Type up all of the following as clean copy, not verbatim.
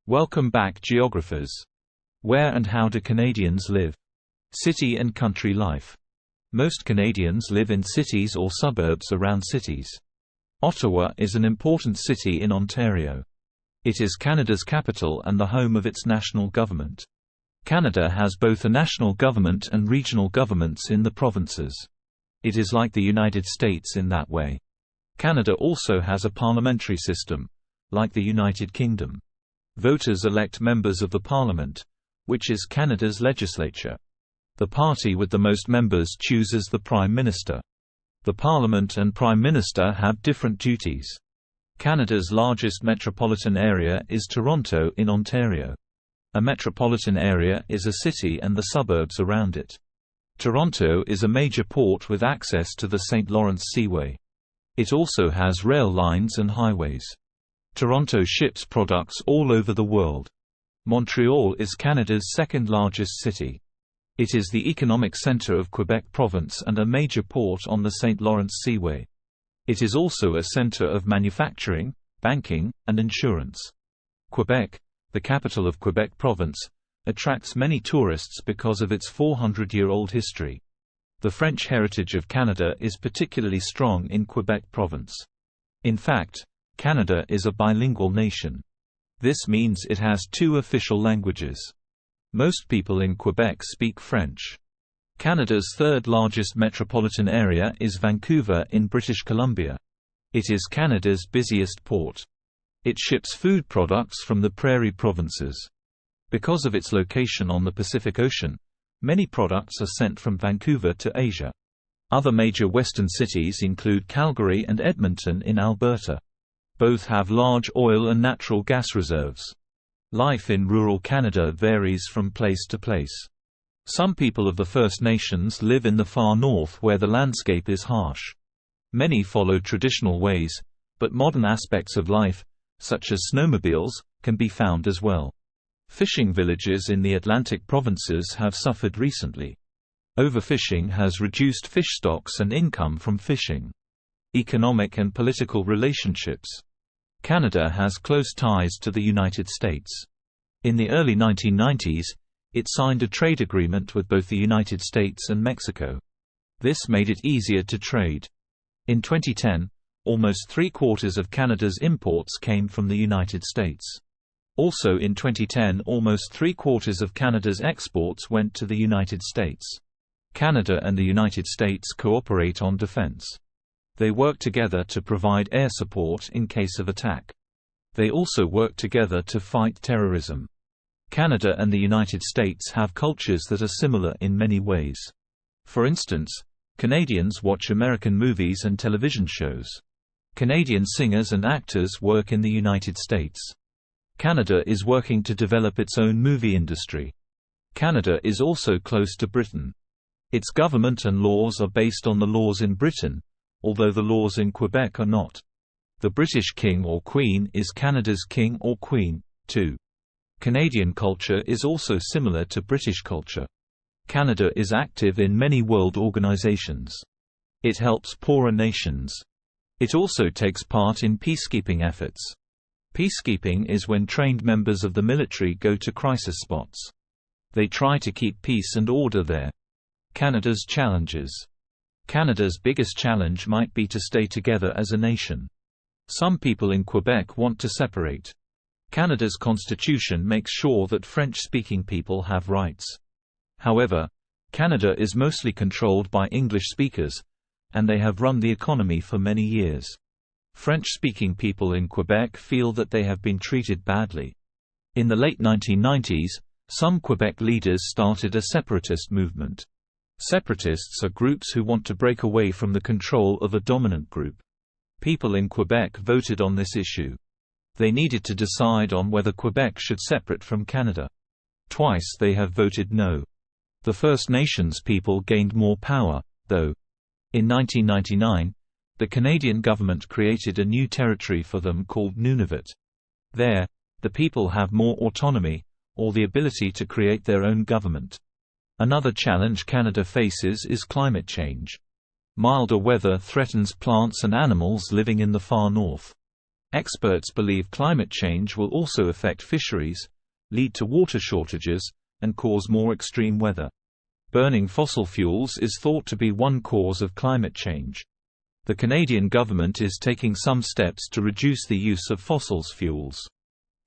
Welcome back, geographers. Where and how do Canadians live? City and country life. Most Canadians live in cities or suburbs around cities. Ottawa is an important city in Ontario. It is Canada's capital and the home of its national government. Canada has both a national government and regional governments in the provinces. It is like the United States in that way. Canada also has a parliamentary system, like the United Kingdom. Voters elect members of the Parliament, which is Canada's legislature. The party with the most members chooses the Prime Minister. The Parliament and Prime Minister have different duties. Canada's largest metropolitan area is Toronto in Ontario. A metropolitan area is a city and the suburbs around it. Toronto is a major port with access to the St. Lawrence Seaway. It also has rail lines and highways. Toronto ships products all over the world. Montreal is Canada's second-largest city. It is the economic centre of Quebec Province and a major port on the St. Lawrence Seaway. It is also a centre of manufacturing, banking, and insurance. Quebec, the capital of Quebec Province, attracts many tourists because of its 400-year-old history. The French heritage of Canada is particularly strong in Quebec Province. In fact, Canada is a bilingual nation. This means it has two official languages. Most people in Quebec speak French. Canada's third-largest metropolitan area is Vancouver in British Columbia. It is Canada's busiest port. It ships food products from the prairie provinces. Because of its location on the Pacific Ocean, many products are sent from Vancouver to Asia. Other major western cities include Calgary and Edmonton in Alberta. Both have large oil and natural gas reserves. Life in rural Canada varies from place to place. Some people of the First Nations live in the far north where the landscape is harsh. Many follow traditional ways, but modern aspects of life, such as snowmobiles, can be found as well. Fishing villages in the Atlantic provinces have suffered recently. Overfishing has reduced fish stocks and income from fishing. Economic and political relationships. Canada has close ties to the United States. In the early 1990s, it signed a trade agreement with both the United States and Mexico. This made it easier to trade. In 2010, almost three-quarters of Canada's imports came from the United States. Also in 2010, almost three-quarters of Canada's exports went to the United States. Canada and the United States cooperate on defense. They work together to provide air support in case of attack. They also work together to fight terrorism. Canada and the United States have cultures that are similar in many ways. For instance, Canadians watch American movies and television shows. Canadian singers and actors work in the United States. Canada is working to develop its own movie industry. Canada is also close to Britain. Its government and laws are based on the laws in Britain, although the laws in Quebec are not. The British King or Queen is Canada's King or Queen, too. Canadian culture is also similar to British culture. Canada is active in many world organizations. It helps poorer nations. It also takes part in peacekeeping efforts. Peacekeeping is when trained members of the military go to crisis spots. They try to keep peace and order there. Canada's challenges. Canada's biggest challenge might be to stay together as a nation. Some people in Quebec want to separate. Canada's constitution makes sure that French-speaking people have rights. However, Canada is mostly controlled by English speakers, and they have run the economy for many years. French-speaking people in Quebec feel that they have been treated badly. In the late 1990s, some Quebec leaders started a separatist movement. Separatists are groups who want to break away from the control of a dominant group. People in Quebec voted on this issue. They needed to decide on whether Quebec should separate from Canada. Twice they have voted no. The First Nations people gained more power, though. In 1999, the Canadian government created a new territory for them called Nunavut. There, the people have more autonomy, or the ability to create their own government. Another challenge Canada faces is climate change. Milder weather threatens plants and animals living in the far north. Experts believe climate change will also affect fisheries, lead to water shortages, and cause more extreme weather. Burning fossil fuels is thought to be one cause of climate change. The Canadian government is taking some steps to reduce the use of fossil fuels.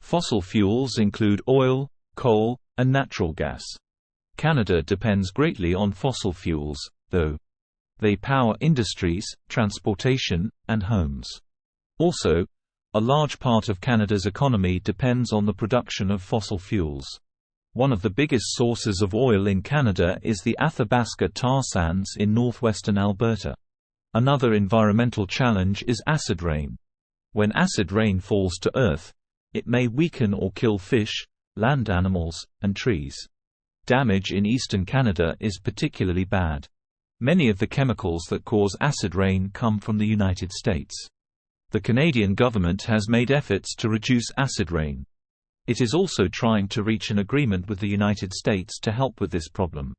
Fossil fuels include oil, coal, and natural gas. Canada depends greatly on fossil fuels, though. They power industries, transportation, and homes. Also, a large part of Canada's economy depends on the production of fossil fuels. One of the biggest sources of oil in Canada is the Athabasca tar sands in northwestern Alberta. Another environmental challenge is acid rain. When acid rain falls to Earth, it may weaken or kill fish, land animals, and trees. Damage in eastern Canada is particularly bad. Many of the chemicals that cause acid rain come from the United States. The Canadian government has made efforts to reduce acid rain. It is also trying to reach an agreement with the United States to help with this problem.